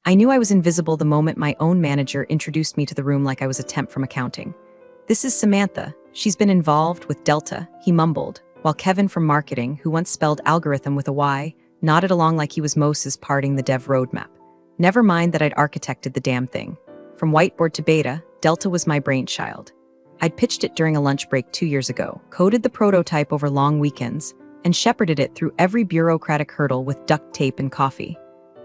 I knew I was invisible the moment my own manager introduced me to the room like I was a temp from accounting. "This is Samantha. She's been involved with Delta," he mumbled, while Kevin from marketing, who once spelled algorithm with a Y, nodded along like he was Moses parting the dev roadmap. Never mind that I'd architected the damn thing. From whiteboard to beta, Delta was my brainchild. I'd pitched it during a lunch break 2 years ago, coded the prototype over long weekends, and shepherded it through every bureaucratic hurdle with duct tape and coffee.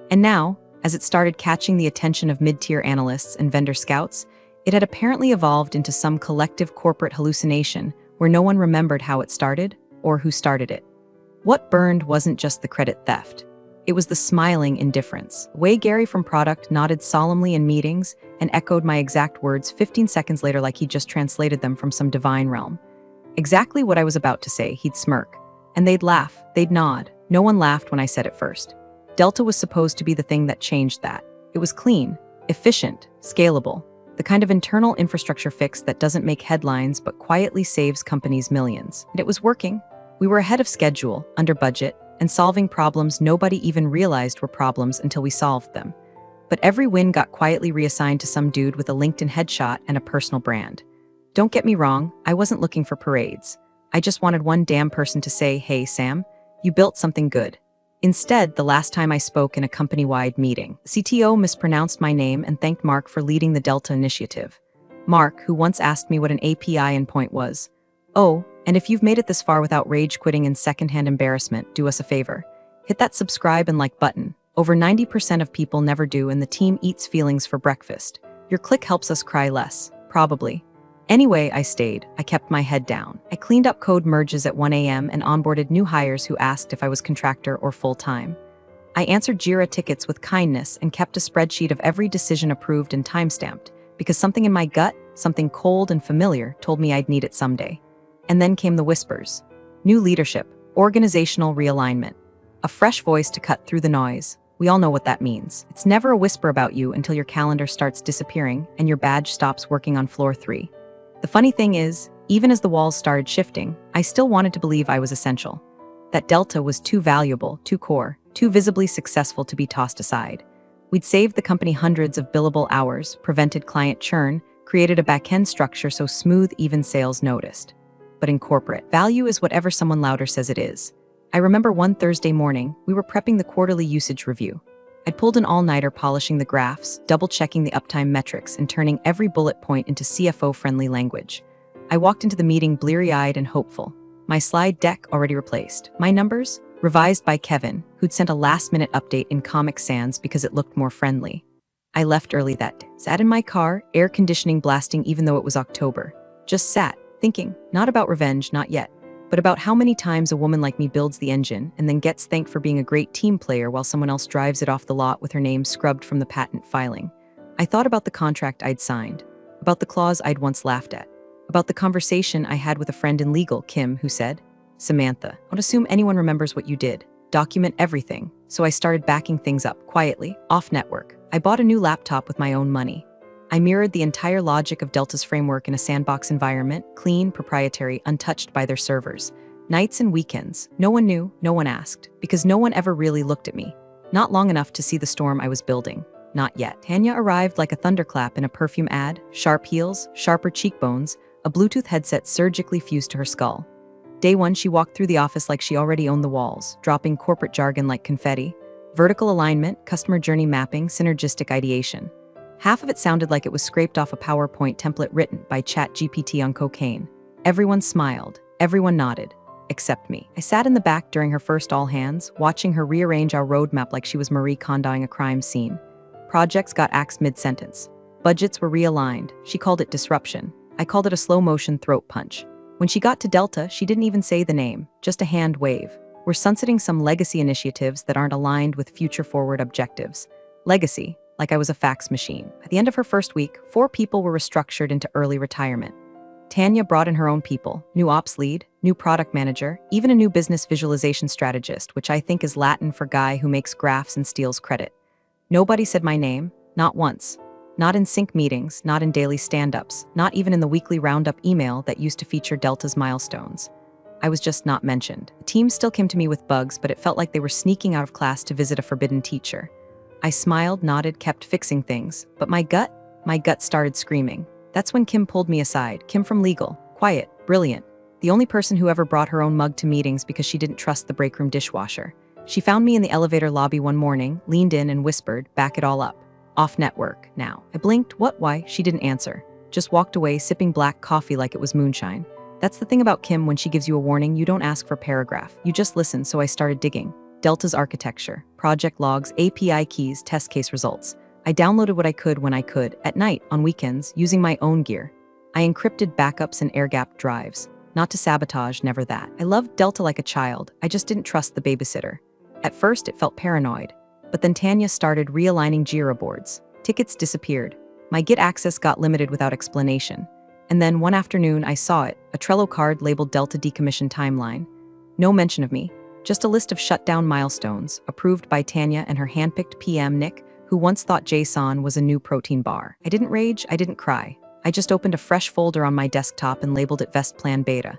And now, as it started catching the attention of mid-tier analysts and vendor scouts, it had apparently evolved into some collective corporate hallucination where no one remembered how it started or who started it. What burned wasn't just the credit theft. It was the smiling indifference. The way Gary from product nodded solemnly in meetings and echoed my exact words 15 seconds later like he'd just translated them from some divine realm. Exactly what I was about to say, he'd smirk. And they'd laugh, they'd nod. No one laughed when I said it first. Delta was supposed to be the thing that changed that. It was clean, efficient, scalable. The kind of internal infrastructure fix that doesn't make headlines but quietly saves companies millions. And it was working. We were ahead of schedule, under budget, and solving problems nobody even realized were problems until we solved them. But every win got quietly reassigned to some dude with a LinkedIn headshot and a personal brand. Don't get me wrong, I wasn't looking for parades. I just wanted one damn person to say, "Hey, Sam, you built something good." Instead, the last time I spoke in a company-wide meeting, the CTO mispronounced my name and thanked Mark for leading the Delta initiative. Mark, who once asked me what an API endpoint was. "Oh, and if you've made it this far without rage quitting in secondhand embarrassment, do us a favor. Hit that subscribe and like button. Over 90% of people never do, and the team eats feelings for breakfast. Your click helps us cry less, probably." Anyway, I stayed. I kept my head down. I cleaned up code merges at 1 a.m. and onboarded new hires who asked if I was contractor or full-time. I answered Jira tickets with kindness and kept a spreadsheet of every decision approved and timestamped, because something in my gut, something cold and familiar, told me I'd need it someday. And then came the whispers. New leadership, organizational realignment, a fresh voice to cut through the noise. We all know what that means. It's never a whisper about you until your calendar starts disappearing and your badge stops working on floor 3. The funny thing is, even as the walls started shifting, I still wanted to believe I was essential. That Delta was too valuable, too core, too visibly successful to be tossed aside. We'd saved the company hundreds of billable hours, prevented client churn, created a back-end structure so smooth even sales noticed. But in corporate, value is whatever someone louder says it is. I remember one Thursday morning, we were prepping the quarterly usage review. I'd pulled an all-nighter polishing the graphs, double-checking the uptime metrics, and turning every bullet point into CFO-friendly language. I walked into the meeting bleary-eyed and hopeful. My slide deck already replaced. My numbers? Revised by Kevin, who'd sent a last-minute update in Comic Sans because it looked more friendly. I left early that day. Sat in my car, air conditioning blasting even though it was October. Just sat, thinking, not about revenge, not yet, but about how many times a woman like me builds the engine and then gets thanked for being a great team player while someone else drives it off the lot with her name scrubbed from the patent filing. I thought about the contract I'd signed, about the clause I'd once laughed at, about the conversation I had with a friend in legal, Kim, who said, "Samantha, don't assume anyone remembers what you did. Document everything." So I started backing things up, quietly, off-network. I bought a new laptop with my own money. I mirrored the entire logic of Delta's framework in a sandbox environment, clean, proprietary, untouched by their servers. Nights and weekends, no one knew, no one asked, because no one ever really looked at me. Not long enough to see the storm I was building. Not yet. Tanya arrived like a thunderclap in a perfume ad, sharp heels, sharper cheekbones, a Bluetooth headset surgically fused to her skull. Day one, she walked through the office like she already owned the walls, dropping corporate jargon like confetti. Vertical alignment, customer journey mapping, synergistic ideation. Half of it sounded like it was scraped off a PowerPoint template written by ChatGPT on cocaine. Everyone smiled, everyone nodded, except me. I sat in the back during her first all-hands, watching her rearrange our roadmap like she was Marie Kondoing a crime scene. Projects got axed mid-sentence. Budgets were realigned. She called it disruption. I called it a slow-motion throat punch. When she got to Delta, she didn't even say the name, just a hand wave. We're sunsetting some legacy initiatives that aren't aligned with future-forward objectives. Legacy, like I was a fax machine. At the end of her first week, 4 people were restructured into early retirement. Tanya brought in her own people, new ops lead, new product manager, even a new business visualization strategist, which I think is Latin for guy who makes graphs and steals credit. Nobody said my name, not once. Not in sync meetings, not in daily stand-ups, not even in the weekly roundup email that used to feature Delta's milestones. I was just not mentioned. The team still came to me with bugs, but it felt like they were sneaking out of class to visit a forbidden teacher. I smiled, nodded, kept fixing things, but my gut started screaming. That's when Kim pulled me aside. Kim from legal, quiet, brilliant. The only person who ever brought her own mug to meetings because she didn't trust the break room dishwasher. She found me in the elevator lobby one morning, leaned in and whispered, "Back it all up. Off network, now." I blinked, "What, why?" She didn't answer. Just walked away, sipping black coffee like it was moonshine. That's the thing about Kim, when she gives you a warning, you don't ask for a paragraph. You just listen, so I started digging. Delta's architecture, project logs, API keys, test case results. I downloaded what I could when I could, at night, on weekends, using my own gear. I encrypted backups and air-gapped drives. Not to sabotage, never that. I loved Delta like a child, I just didn't trust the babysitter. At first, it felt paranoid. But then Tanya started realigning Jira boards. Tickets disappeared. My Git access got limited without explanation. And then one afternoon, I saw it, a Trello card labeled Delta Decommission Timeline. No mention of me, just a list of shutdown milestones, approved by Tanya and her handpicked PM, Nick, who once thought JSON was a new protein bar. I didn't rage, I didn't cry. I just opened a fresh folder on my desktop and labeled it Vest Plan Beta.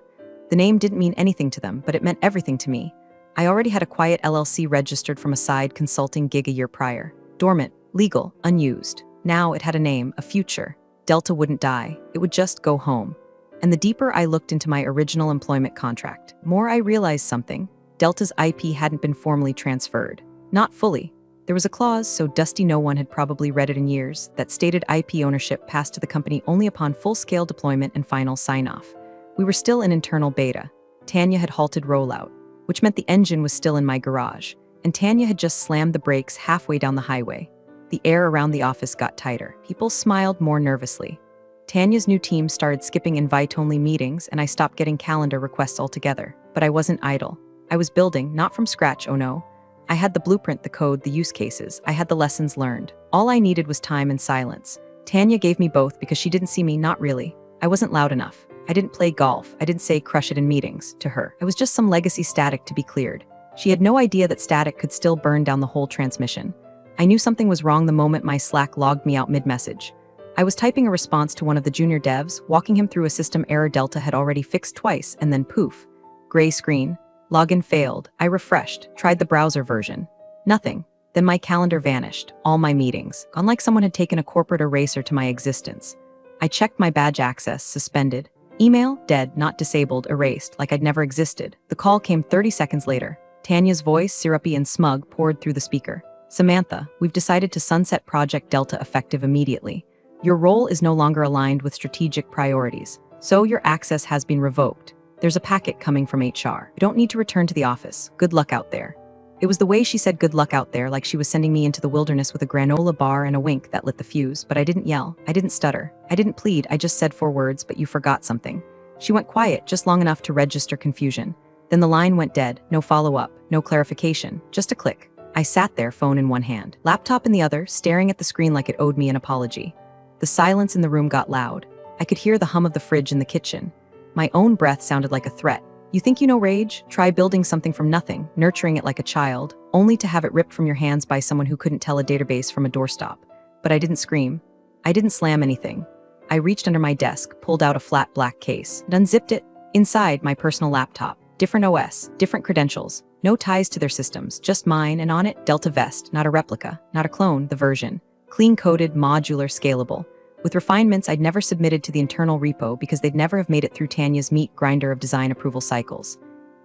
The name didn't mean anything to them, but it meant everything to me. I already had a quiet LLC registered from a side consulting gig a year prior. Dormant, legal, unused. Now it had a name, a future. Delta wouldn't die, it would just go home. And the deeper I looked into my original employment contract, more I realized something. Delta's IP hadn't been formally transferred. Not fully. There was a clause, so dusty no one had probably read it in years, that stated IP ownership passed to the company only upon full-scale deployment and final sign-off. We were still in internal beta. Tanya had halted rollout, which meant the engine was still in my garage, and Tanya had just slammed the brakes halfway down the highway. The air around the office got tighter. People smiled more nervously. Tanya's new team started skipping invite-only meetings, and I stopped getting calendar requests altogether. But I wasn't idle. I was building, not from scratch, oh no. I had the blueprint, the code, the use cases. I had the lessons learned. All I needed was time and silence. Tanya gave me both because she didn't see me, not really. I wasn't loud enough. I didn't play golf. I didn't say crush it in meetings to her. I was just some legacy static to be cleared. She had no idea that static could still burn down the whole transmission. I knew something was wrong the moment my Slack logged me out mid-message. I was typing a response to one of the junior devs, walking him through a system error Delta had already fixed twice, and then poof. Gray screen. Login failed. I refreshed, tried the browser version. Nothing. Then my calendar vanished, all my meetings, gone like someone had taken a corporate eraser to my existence. I checked my badge access, suspended. Email, dead, not disabled, erased, like I'd never existed. The call came 30 seconds later. Tanya's voice, syrupy and smug, poured through the speaker. "Samantha, we've decided to sunset Project Delta effective immediately. Your role is no longer aligned with strategic priorities, so your access has been revoked. There's a packet coming from HR. You don't need to return to the office. Good luck out there." It was the way she said good luck out there, like she was sending me into the wilderness with a granola bar and a wink that lit the fuse, but I didn't yell. I didn't stutter. I didn't plead. I just said 4 words, "But you forgot something." She went quiet, just long enough to register confusion. Then the line went dead. No follow-up, no clarification, just a click. I sat there, phone in one hand, laptop in the other, staring at the screen like it owed me an apology. The silence in the room got loud. I could hear the hum of the fridge in the kitchen. My own breath sounded like a threat. You think you know rage? Try building something from nothing, nurturing it like a child, only to have it ripped from your hands by someone who couldn't tell a database from a doorstop. But I didn't scream. I didn't slam anything. I reached under my desk, pulled out a flat black case, and unzipped it. Inside, my personal laptop. Different OS, different credentials. No ties to their systems, just mine, and on it, Delta Vest, not a replica, not a clone, the version. Clean-coded, modular, scalable. With refinements I'd never submitted to the internal repo because they'd never have made it through Tanya's meat grinder of design approval cycles.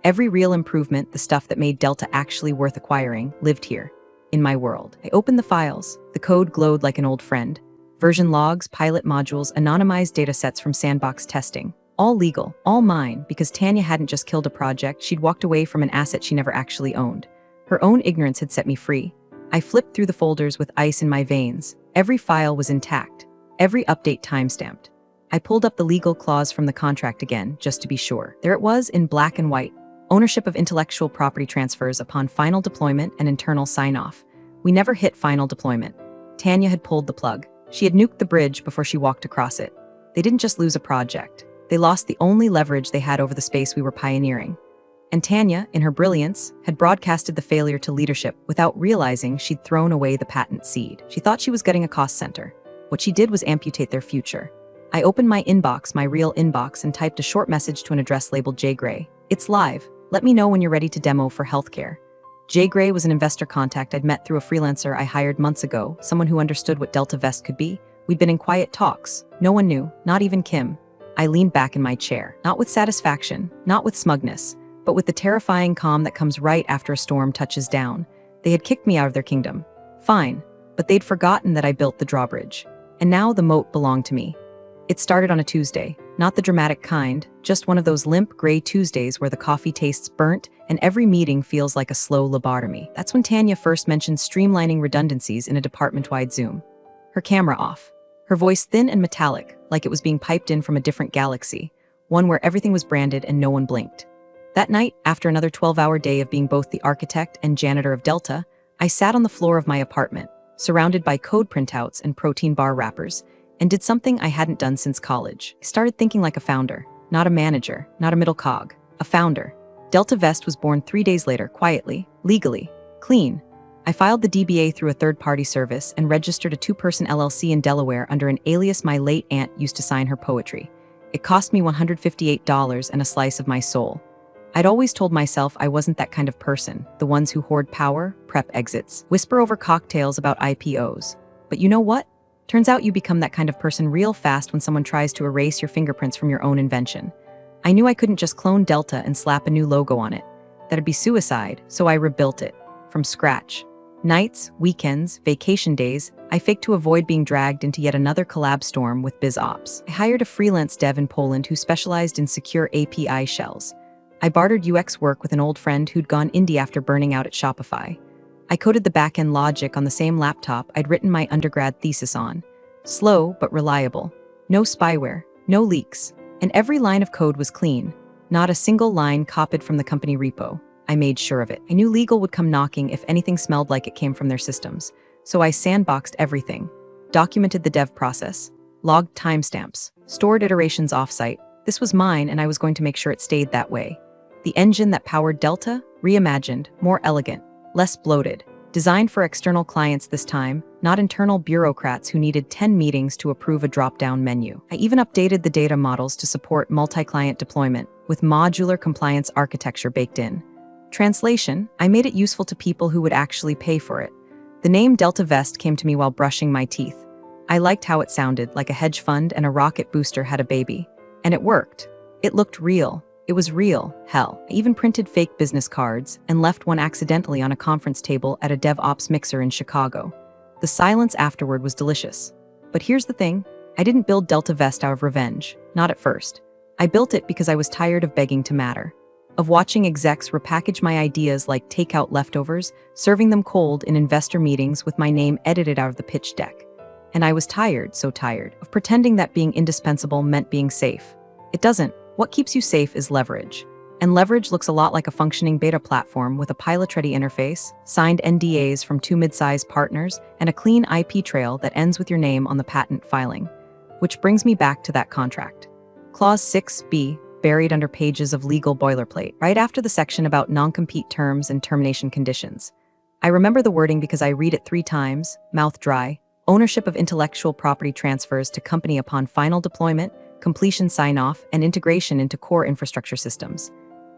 Every real improvement, the stuff that made Delta actually worth acquiring, lived here, in my world. I opened the files. The code glowed like an old friend. Version logs, pilot modules, anonymized datasets from sandbox testing. All legal, all mine, because Tanya hadn't just killed a project, she'd walked away from an asset she never actually owned. Her own ignorance had set me free. I flipped through the folders with ice in my veins. Every file was intact. Every update timestamped. I pulled up the legal clause from the contract again, just to be sure. There it was in black and white. Ownership of intellectual property transfers upon final deployment and internal sign-off. We never hit final deployment. Tanya had pulled the plug. She had nuked the bridge before she walked across it. They didn't just lose a project. They lost the only leverage they had over the space we were pioneering. And Tanya, in her brilliance, had broadcasted the failure to leadership without realizing she'd thrown away the patent seed. She thought she was getting a cost center. What she did was amputate their future. I opened my inbox, my real inbox, and typed a short message to an address labeled J. Gray. "It's live. Let me know when you're ready to demo for healthcare." Jay Gray was an investor contact I'd met through a freelancer I hired months ago, someone who understood what Delta Vest could be. We'd been in quiet talks. No one knew, not even Kim. I leaned back in my chair, not with satisfaction, not with smugness, but with the terrifying calm that comes right after a storm touches down. They had kicked me out of their kingdom. Fine, but they'd forgotten that I built the drawbridge. And now the moat belonged to me. It started on a Tuesday, not the dramatic kind, just one of those limp gray Tuesdays where the coffee tastes burnt and every meeting feels like a slow lobotomy. That's when Tanya first mentioned streamlining redundancies in a department-wide Zoom. Her camera off. Her voice thin and metallic, like it was being piped in from a different galaxy, one where everything was branded and no one blinked. That night, after another 12-hour day of being both the architect and janitor of Delta, I sat on the floor of my apartment, surrounded by code printouts and protein bar wrappers, and did something I hadn't done since college. I started thinking like a founder, not a manager, not a middle cog, a founder. Delta Vest was born 3 days later, quietly, legally, clean. I filed the DBA through a third-party service and registered a 2-person LLC in Delaware under an alias my late aunt used to sign her poetry. It cost me $158 and a slice of my soul. I'd always told myself I wasn't that kind of person, the ones who hoard power, prep exits, whisper over cocktails about IPOs. But you know what? Turns out you become that kind of person real fast when someone tries to erase your fingerprints from your own invention. I knew I couldn't just clone Delta and slap a new logo on it. That'd be suicide, so I rebuilt it. From scratch. Nights, weekends, vacation days, I faked to avoid being dragged into yet another collab storm with BizOps. I hired a freelance dev in Poland who specialized in secure API shells. I bartered UX work with an old friend who'd gone indie after burning out at Shopify. I coded the back-end logic on the same laptop I'd written my undergrad thesis on. Slow, but reliable. No spyware, no leaks. And every line of code was clean. Not a single line copied from the company repo. I made sure of it. I knew legal would come knocking if anything smelled like it came from their systems. So I sandboxed everything. Documented the dev process. Logged timestamps. Stored iterations offsite. This was mine and I was going to make sure it stayed that way. The engine that powered Delta, reimagined, more elegant, less bloated. Designed for external clients this time, not internal bureaucrats who needed 10 meetings to approve a drop-down menu. I even updated the data models to support multi-client deployment, with modular compliance architecture baked in. Translation, I made it useful to people who would actually pay for it. The name Delta Vest came to me while brushing my teeth. I liked how it sounded, like a hedge fund and a rocket booster had a baby. And it worked. It looked real. It was real, hell. I even printed fake business cards and left one accidentally on a conference table at a DevOps mixer in Chicago. The silence afterward was delicious. But here's the thing, I didn't build Delta Vest out of revenge, not at first. I built it because I was tired of begging to matter. Of watching execs repackage my ideas like takeout leftovers, serving them cold in investor meetings with my name edited out of the pitch deck. And I was tired, so tired, of pretending that being indispensable meant being safe. It doesn't. What keeps you safe is leverage. And leverage looks a lot like a functioning beta platform with a pilot-ready interface, signed NDAs from 2 mid-sized partners, and a clean IP trail that ends with your name on the patent filing. Which brings me back to that contract. Clause 6b, buried under pages of legal boilerplate, right after the section about non-compete terms and termination conditions. I remember the wording because I read it 3 times, mouth dry. Ownership of intellectual property transfers to company upon final deployment, completion sign-off, and integration into core infrastructure systems.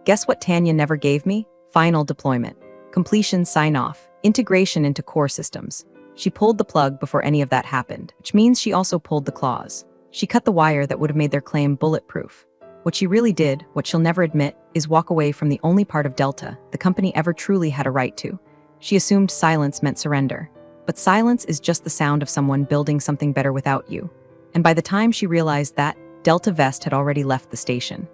Guess what Tanya never gave me? Final deployment, completion sign-off, integration into core systems. She pulled the plug before any of that happened, which means she also pulled the clause. She cut the wire that would have made their claim bulletproof. What she really did, what she'll never admit, is walk away from the only part of Delta the company ever truly had a right to. She assumed silence meant surrender. But silence is just the sound of someone building something better without you. And by the time she realized that, Delta Vest had already left the station.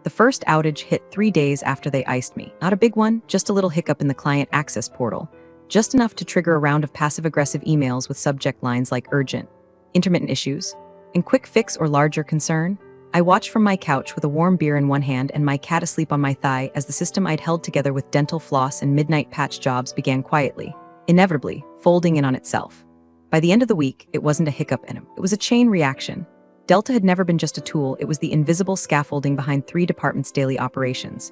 The first outage hit 3 days after they iced me. Not a big one, just a little hiccup in the client access portal. Just enough to trigger a round of passive-aggressive emails with subject lines like urgent, intermittent issues, and quick fix or larger concern. I watched from my couch with a warm beer in one hand and my cat asleep on my thigh as the system I'd held together with dental floss and midnight patch jobs began quietly, inevitably, folding in on itself. By the end of the week, it wasn't a hiccup in him. It was a chain reaction. Delta had never been just a tool, it was the invisible scaffolding behind 3 departments' daily operations.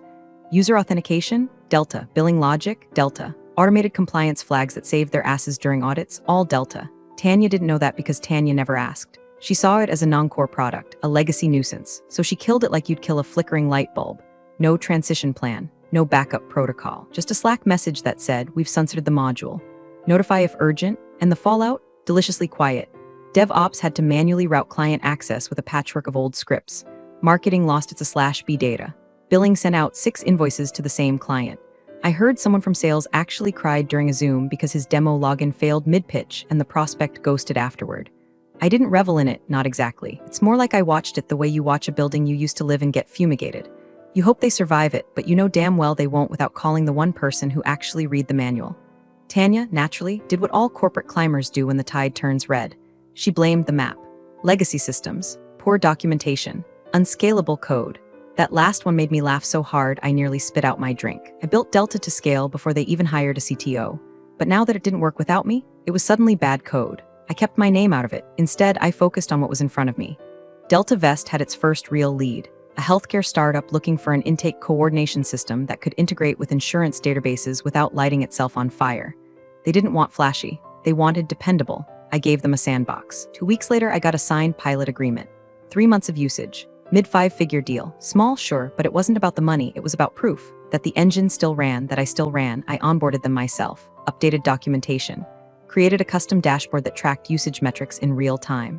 User authentication? Delta. Billing logic? Delta. Automated compliance flags that saved their asses during audits? All Delta. Tanya didn't know that because Tanya never asked. She saw it as a non-core product, a legacy nuisance, so she killed it like you'd kill a flickering light bulb. No transition plan, no backup protocol. Just a Slack message that said, "We've sunsetted the module. Notify if urgent," and the fallout? Deliciously quiet. DevOps had to manually route client access with a patchwork of old scripts. Marketing lost its /B data. Billing sent out 6 invoices to the same client. I heard someone from sales actually cried during a Zoom because his demo login failed mid-pitch and the prospect ghosted afterward. I didn't revel in it, not exactly. It's more like I watched it the way you watch a building you used to live in get fumigated. You hope they survive it, but you know damn well they won't without calling the one person who actually read the manual. Tanya, naturally, did what all corporate climbers do when the tide turns red. She blamed the map. Legacy systems, poor documentation, unscalable code. That last one made me laugh so hard I nearly spit out my drink. I built Delta to scale before they even hired a CTO. But now that it didn't work without me, it was suddenly bad code. I kept my name out of it. Instead, I focused on what was in front of me. Delta Vest had its first real lead, a healthcare startup looking for an intake coordination system that could integrate with insurance databases without lighting itself on fire. They didn't want flashy. They wanted dependable. I gave them a sandbox. 2 weeks later, I got a signed pilot agreement. 3 months of usage. Mid-5-figure deal. Small, sure, but it wasn't about the money. It was about proof that the engine still ran, that I still ran. I onboarded them myself. Updated documentation. Created a custom dashboard that tracked usage metrics in real time.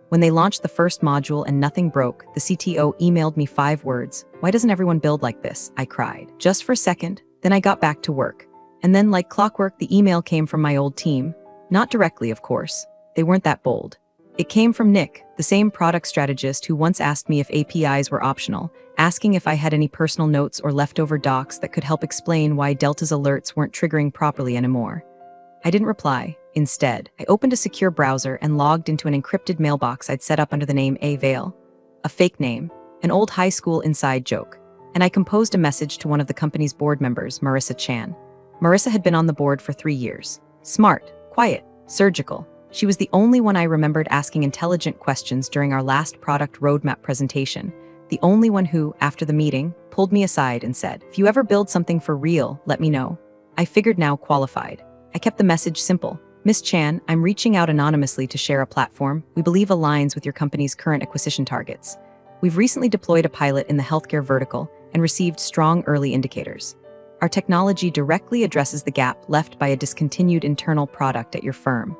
When they launched the first module and nothing broke, the CTO emailed me 5 words. "Why doesn't everyone build like this?" I cried. Just for a second, then I got back to work. And then, like clockwork, the email came from my old team. Not directly, of course. They weren't that bold. It came from Nick, the same product strategist who once asked me if APIs were optional, asking if I had any personal notes or leftover docs that could help explain why Delta's alerts weren't triggering properly anymore. I didn't reply. Instead, I opened a secure browser and logged into an encrypted mailbox I'd set up under the name A. Vale, a fake name, an old high school inside joke, and I composed a message to one of the company's board members, Marissa Chan. Marissa had been on the board for 3 years. Smart, quiet, surgical. She was the only one I remembered asking intelligent questions during our last product roadmap presentation. The only one who, after the meeting, pulled me aside and said, "If you ever build something for real, let me know." I figured now qualified. I kept the message simple. "Miss Chan, I'm reaching out anonymously to share a platform we believe aligns with your company's current acquisition targets. We've recently deployed a pilot in the healthcare vertical and received strong early indicators. Our technology directly addresses the gap left by a discontinued internal product at your firm.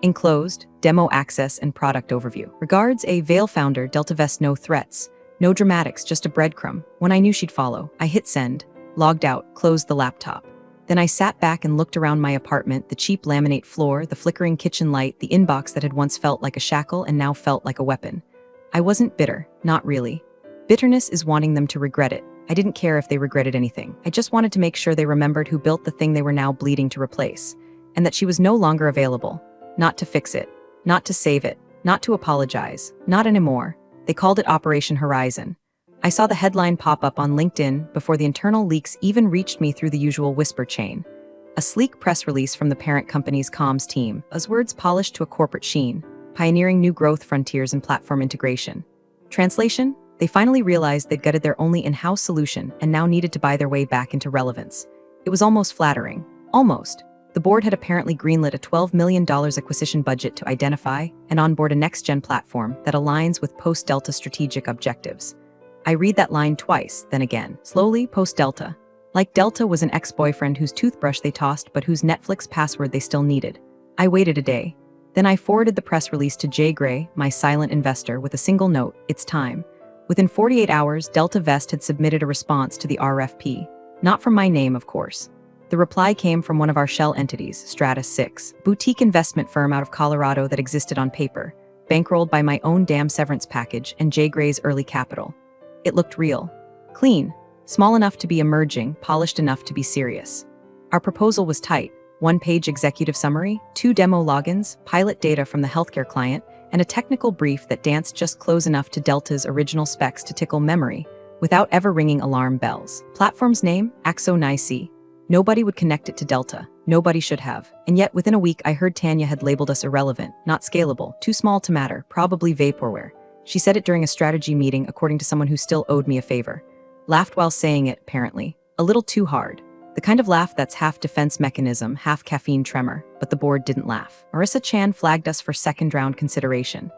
Enclosed, demo access and product overview. Regards, A. Vale founder, Delta Vest. No threats. No dramatics, just a breadcrumb." When I knew she'd follow, I hit send, logged out, closed the laptop. Then I sat back and looked around my apartment, the cheap laminate floor, the flickering kitchen light, the inbox that had once felt like a shackle and now felt like a weapon. I wasn't bitter, not really. Bitterness is wanting them to regret it. I didn't care if they regretted anything. I just wanted to make sure they remembered who built the thing they were now bleeding to replace, and that she was no longer available. Not to fix it, not to save it, not to apologize, not anymore. They called it Operation Horizon. I saw the headline pop up on LinkedIn before the internal leaks even reached me through the usual whisper chain. A sleek press release from the parent company's comms team, buzzwords polished to a corporate sheen, pioneering new growth frontiers in platform integration. Translation? They finally realized they'd gutted their only in-house solution and now needed to buy their way back into relevance. It was almost flattering. Almost. The board had apparently greenlit a $12 million acquisition budget to identify and onboard a next-gen platform that aligns with post-Delta strategic objectives. I read that line twice, then again, slowly, post-Delta. Like Delta was an ex-boyfriend whose toothbrush they tossed but whose Netflix password they still needed. I waited a day. Then I forwarded the press release to Jay Gray, my silent investor, with a single note: "It's time." Within 48 hours, Delta Vest had submitted a response to the RFP. Not from my name, of course. The reply came from one of our shell entities, Stratus 6, boutique investment firm out of Colorado that existed on paper, bankrolled by my own damn severance package and Jay Gray's early capital. It looked real. Clean. Small enough to be emerging, polished enough to be serious. Our proposal was tight. 1-page executive summary, 2 demo logins, pilot data from the healthcare client, and a technical brief that danced just close enough to Delta's original specs to tickle memory, without ever ringing alarm bells. Platform's name? Axo Nice. Nobody would connect it to Delta. Nobody should have. And yet, within a week, I heard Tanya had labeled us irrelevant, not scalable, too small to matter, probably vaporware. She said it during a strategy meeting, according to someone who still owed me a favor. Laughed while saying it, apparently. A little too hard. The kind of laugh that's half defense mechanism, half caffeine tremor. But the board didn't laugh. Marissa Chan flagged us for second-round consideration.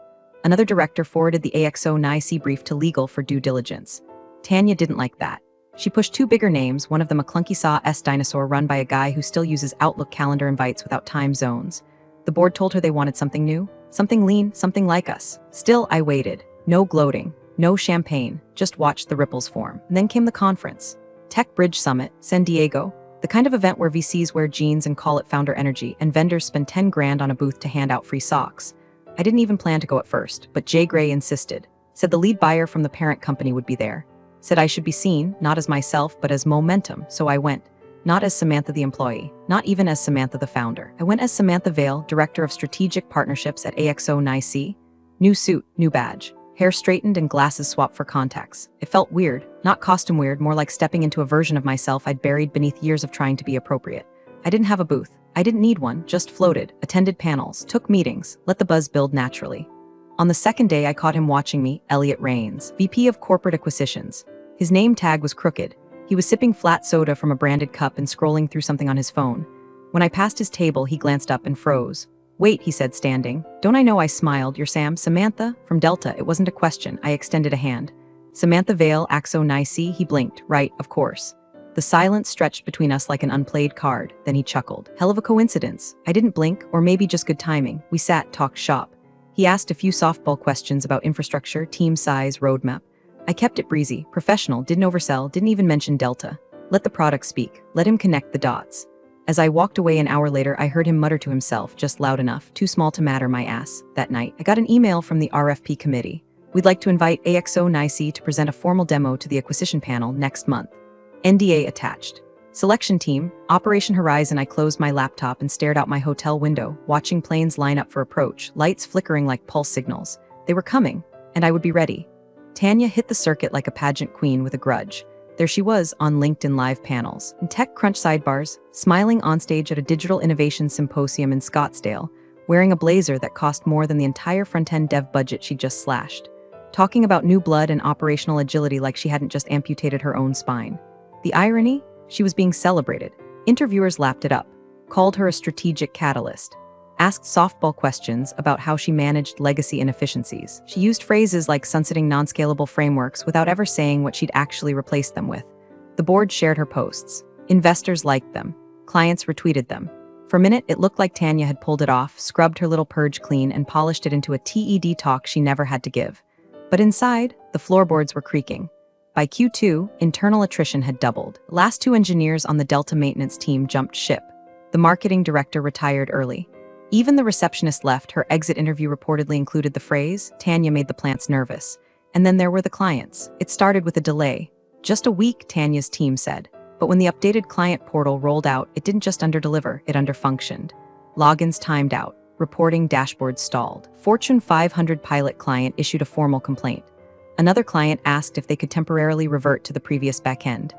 Another director forwarded the AXO Nice brief to legal for due diligence. Tanya didn't like that. She pushed two bigger names, one of them a clunky Saw-S dinosaur run by a guy who still uses Outlook calendar invites without time zones. The board told her they wanted something new, something lean, something like us. Still, I waited. No gloating, no champagne, just watched the ripples form. And then came the conference. Tech Bridge Summit, San Diego, the kind of event where VCs wear jeans and call it founder energy, and vendors spend 10 grand on a booth to hand out free socks. I didn't even plan to go at first, but Jay Gray insisted. Said the lead buyer from the parent company would be there. Said I should be seen, not as myself, but as momentum, so I went. Not as Samantha the employee, not even as Samantha the founder. I went as Samantha Vale, Director of Strategic Partnerships at AXO-NYC. New suit, new badge. Hair straightened and glasses swapped for contacts. It felt weird, not costume weird, more like stepping into a version of myself I'd buried beneath years of trying to be appropriate. I didn't have a booth. I didn't need one, just floated, attended panels, took meetings, let the buzz build naturally. On the second day I caught him watching me, Elliot Rains, VP of Corporate Acquisitions. His name tag was crooked. He was sipping flat soda from a branded cup and scrolling through something on his phone. When I passed his table, he glanced up and froze. Wait, he said, standing. Don't I know? I smiled. You're Sam? Samantha? From Delta. It wasn't a question. I extended a hand. Samantha Vale, AXO-NYC. He blinked. Right, of course. The silence stretched between us like an unplayed card. Then he chuckled. Hell of a coincidence. I didn't blink, or maybe just good timing. We sat, talked shop. He asked a few softball questions about infrastructure, team size, roadmap. I kept it breezy, professional, didn't oversell, didn't even mention Delta. Let the product speak. Let him connect the dots. As I walked away an hour later, I heard him mutter to himself, just loud enough, too small to matter my ass. That night, I got an email from the RFP committee. We'd like to invite AXO-NYC to present a formal demo to the acquisition panel next month. NDA attached. Selection team, Operation Horizon. I closed my laptop and stared out my hotel window, watching planes line up for approach, lights flickering like pulse signals. They were coming, and I would be ready. Tanya hit the circuit like a pageant queen with a grudge. There she was on LinkedIn Live panels, in TechCrunch sidebars, smiling onstage at a digital innovation symposium in Scottsdale, wearing a blazer that cost more than the entire front-end dev budget she just slashed, talking about new blood and operational agility like she hadn't just amputated her own spine. The irony? She was being celebrated. Interviewers lapped it up, called her a strategic catalyst, asked softball questions about how she managed legacy inefficiencies. She used phrases like sunsetting non-scalable frameworks without ever saying what she'd actually replaced them with. The board shared her posts. Investors liked them. Clients retweeted them. For a minute, it looked like Tanya had pulled it off, scrubbed her little purge clean, and polished it into a TED talk she never had to give. But inside, the floorboards were creaking. By Q2, internal attrition had doubled. The last two engineers on the Delta maintenance team jumped ship. The marketing director retired early. Even the receptionist left. Her exit interview reportedly included the phrase, "Tanya made the plants nervous." And then there were the clients. It started with a delay. Just a week, Tanya's team said. But when the updated client portal rolled out, it didn't just underdeliver, it underfunctioned. Logins timed out. Reporting dashboards stalled. Fortune 500 pilot client issued a formal complaint. Another client asked if they could temporarily revert to the previous backend.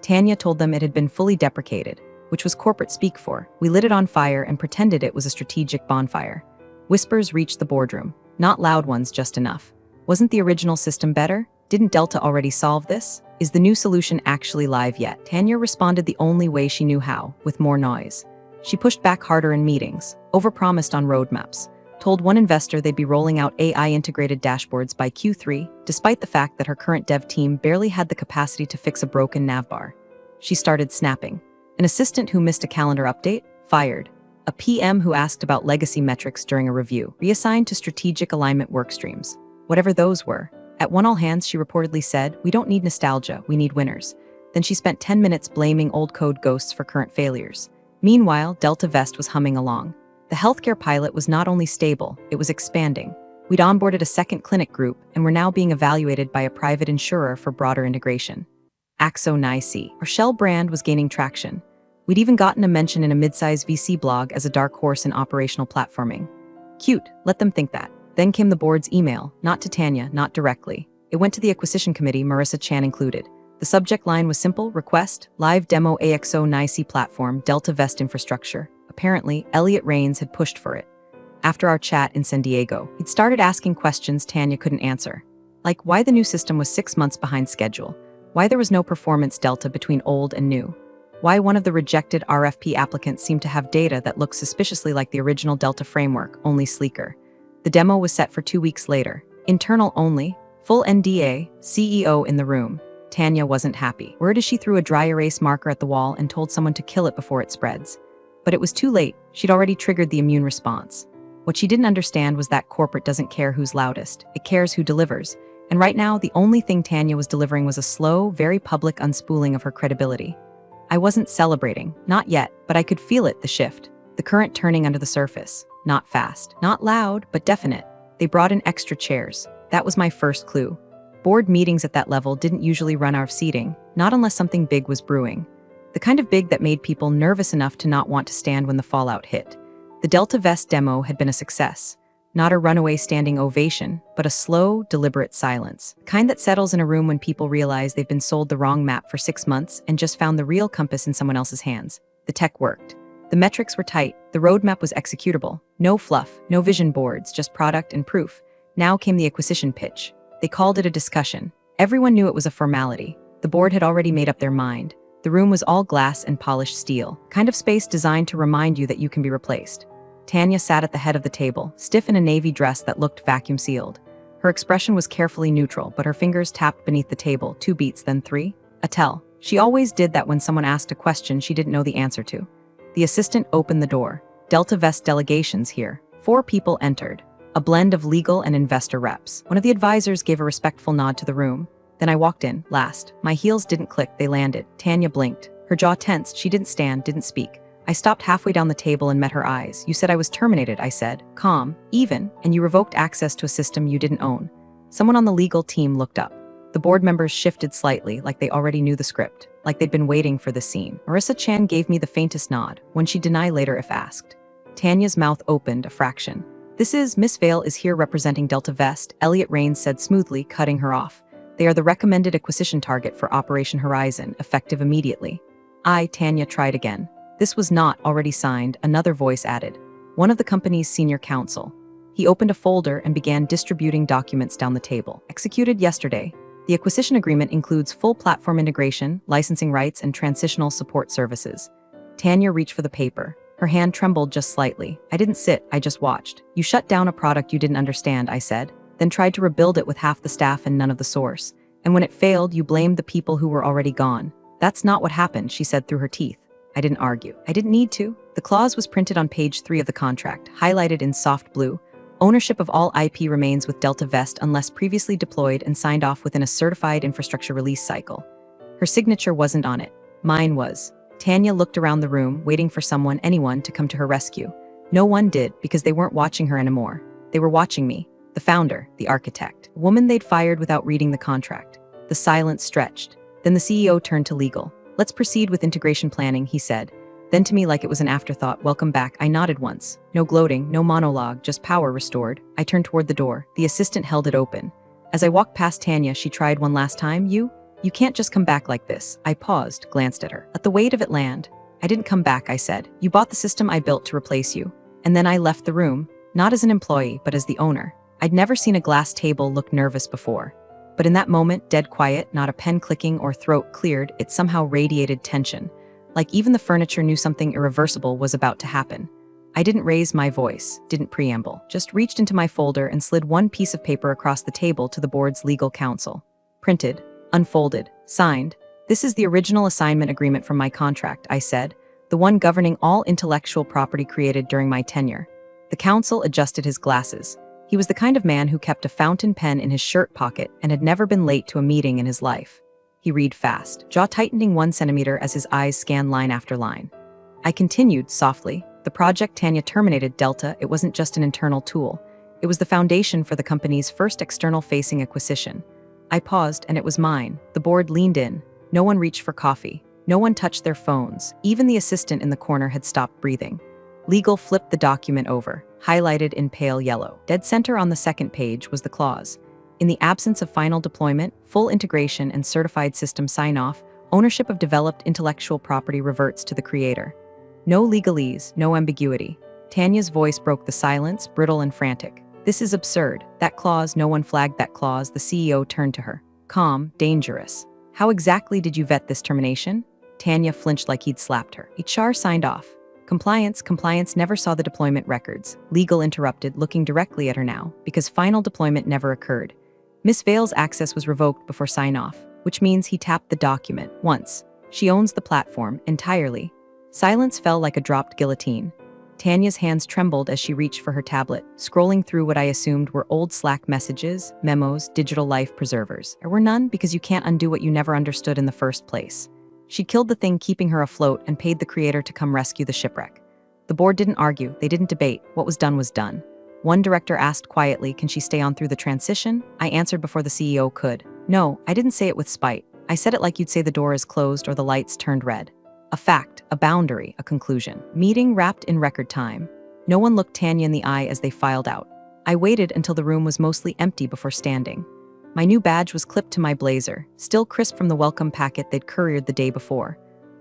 Tanya told them it had been fully deprecated, which was corporate speak for, "We lit it on fire and pretended it was a strategic bonfire." Whispers reached the boardroom. Not loud ones, just enough. Wasn't the original system better? Didn't Delta already solve this? Is the new solution actually live yet? Tanya responded the only way she knew how, with more noise. She pushed back harder in meetings, overpromised on roadmaps, told one investor they'd be rolling out AI-integrated dashboards by Q3, despite the fact that her current dev team barely had the capacity to fix a broken navbar. She started snapping. An assistant who missed a calendar update? Fired. A PM who asked about legacy metrics during a review? Reassigned to strategic alignment workstreams. Whatever those were. At one all-hands, she reportedly said, "We don't need nostalgia, we need winners." Then she spent 10 minutes blaming old code ghosts for current failures. Meanwhile, Delta Vest was humming along. The healthcare pilot was not only stable, it was expanding. We'd onboarded a second clinic group and were now being evaluated by a private insurer for broader integration. AXO-NYC, our shell brand, was gaining traction. We'd even gotten a mention in a mid-size VC blog as a dark horse in operational platforming. Cute, let them think that. Then came the board's email, not to Tanya, not directly. It went to the acquisition committee, Marissa Chan included. The subject line was simple: request, live demo AXO-NYC platform, Delta Vest infrastructure. Apparently, Elliot Rains had pushed for it. After our chat in San Diego, he'd started asking questions Tanya couldn't answer. Like why the new system was 6 months behind schedule, why there was no performance delta between old and new, why one of the rejected RFP applicants seemed to have data that looked suspiciously like the original Delta framework, only sleeker. The demo was set for 2 weeks later. Internal only, full NDA, CEO in the room. Tanya wasn't happy. Word is she threw a dry erase marker at the wall and told someone to kill it before it spreads. But it was too late. She'd already triggered the immune response. What she didn't understand was that corporate doesn't care who's loudest. It cares who delivers. And right now, the only thing Tanya was delivering was a slow, very public unspooling of her credibility. I wasn't celebrating, not yet, but I could feel it, the shift. The current turning under the surface. Not fast, not loud, but definite. They brought in extra chairs. That was my first clue. Board meetings at that level didn't usually run out of seating, not unless something big was brewing. The kind of big that made people nervous enough to not want to stand when the fallout hit. The Delta Vest demo had been a success. Not a runaway standing ovation, but a slow, deliberate silence. The kind that settles in a room when people realize they've been sold the wrong map for 6 months and just found the real compass in someone else's hands. The tech worked. The metrics were tight. The roadmap was executable. No fluff, no vision boards, just product and proof. Now came the acquisition pitch. They called it a discussion. Everyone knew it was a formality. The board had already made up their mind. The room was all glass and polished steel, kind of space designed to remind you that you can be replaced. Tanya sat at the head of the table, stiff in a navy dress that looked vacuum-sealed. Her expression was carefully neutral, but her fingers tapped beneath the table, 2 beats, then 3. A tell. She always did that when someone asked a question she didn't know the answer to. The assistant opened the door. Delta Vest delegations here. 4 people entered. A blend of legal and investor reps. One of the advisors gave a respectful nod to the room. Then I walked in, last. My heels didn't click, they landed. Tanya blinked. Her jaw tensed, she didn't stand, didn't speak. I stopped halfway down the table and met her eyes. You said I was terminated, I said. Calm, even, and you revoked access to a system you didn't own. Someone on the legal team looked up. The board members shifted slightly, like they already knew the script, like they'd been waiting for the scene. Marissa Chan gave me the faintest nod, one she'd deny later if asked. Tanya's mouth opened a fraction. This is, Miss Vale is here representing Delta Vest, Elliot Rains said smoothly, cutting her off. They are the recommended acquisition target for Operation Horizon, effective immediately. Tanya tried again. This was not already signed, another voice added. One of the company's senior counsel. He opened a folder and began distributing documents down the table. Executed yesterday. The acquisition agreement includes full platform integration, licensing rights, and transitional support services. Tanya reached for the paper. Her hand trembled just slightly. I didn't sit, I just watched. You shut down a product you didn't understand, I said, then tried to rebuild it with half the staff and none of the source. And when it failed, you blamed the people who were already gone. That's not what happened, she said through her teeth. I didn't argue. I didn't need to. The clause was printed on page 3 of the contract, highlighted in soft blue. Ownership of all IP remains with Delta Vest unless previously deployed and signed off within a certified infrastructure release cycle. Her signature wasn't on it. Mine was. Tanya looked around the room, waiting for anyone to come to her rescue. No one did, because they weren't watching her anymore. They were watching me. The founder, the architect, a woman they'd fired without reading the contract. The silence stretched. Then the CEO turned to legal. Let's proceed with integration planning, he said. Then to me like it was an afterthought, welcome back, I nodded once. No gloating, no monologue, just power restored. I turned toward the door. The assistant held it open. As I walked past Tanya, she tried one last time. You can't just come back like this. I paused, glanced at her. Let the weight of it land. I didn't come back, I said. You bought the system I built to replace you. And then I left the room, not as an employee, but as the owner. I'd never seen a glass table look nervous before. But in that moment, dead quiet, not a pen clicking or throat cleared, it somehow radiated tension. Like even the furniture knew something irreversible was about to happen. I didn't raise my voice, didn't preamble, just reached into my folder and slid one piece of paper across the table to the board's legal counsel. Printed, unfolded, signed. This is the original assignment agreement from my contract, I said, the one governing all intellectual property created during my tenure. The counsel adjusted his glasses. He was the kind of man who kept a fountain pen in his shirt pocket and had never been late to a meeting in his life. He read fast, jaw tightening 1 centimeter as his eyes scanned line after line. I continued softly. The project Tanya terminated Delta, it wasn't just an internal tool. It was the foundation for the company's first external-facing acquisition. I paused, and it was mine. The board leaned in. No one reached for coffee. No one touched their phones. Even the assistant in the corner had stopped breathing. Legal flipped the document over, highlighted in pale yellow. Dead center on the second page was the clause. In the absence of final deployment, full integration and certified system sign-off, ownership of developed intellectual property reverts to the creator. No legalese, no ambiguity. Tanya's voice broke the silence, brittle and frantic. This is absurd. That clause, no one flagged that clause. The CEO turned to her. Calm, dangerous. How exactly did you vet this termination? Tanya flinched like he'd slapped her. HR signed off. Compliance never saw the deployment records. Legal interrupted, looking directly at her now, because final deployment never occurred. Miss Vale's access was revoked before sign-off. which means he tapped the document once. She owns the platform entirely. Silence fell like a dropped guillotine. Tanya's hands trembled as she reached for her tablet, scrolling through what I assumed were old Slack messages, memos, digital life preservers. There were none because you can't undo what you never understood in the first place. She killed the thing keeping her afloat and paid the creator to come rescue the shipwreck. The board didn't argue, they didn't debate. What was done was done. One director asked quietly, "Can she stay on through the transition?" I answered before the CEO could. No, I didn't say it with spite. I said it like you'd say the door is closed or the lights turned red. A fact, a boundary, a conclusion. Meeting wrapped in record time. No one looked Tanya in the eye as they filed out. I waited until the room was mostly empty before standing. My new badge was clipped to my blazer, still crisp from the welcome packet they'd couriered the day before.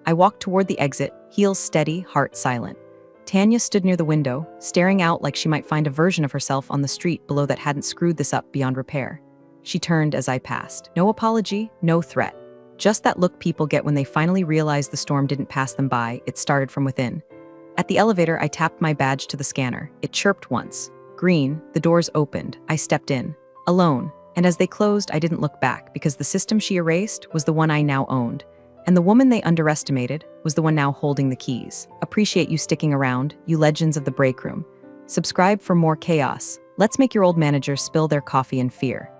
I walked toward the exit, heels steady, heart silent. Tanya stood near the window, staring out like she might find a version of herself on the street below that hadn't screwed this up beyond repair. She turned as I passed. No apology, no threat. Just that look people get when they finally realize the storm didn't pass them by, it started from within. At the elevator, I tapped my badge to the scanner. It chirped once. Green, the doors opened. I stepped in. Alone. And as they closed, I didn't look back, because the system she erased was the one I now owned. And the woman they underestimated was the one now holding the keys. Appreciate you sticking around, you legends of the break room. Subscribe for more chaos. Let's make your old managers spill their coffee in fear.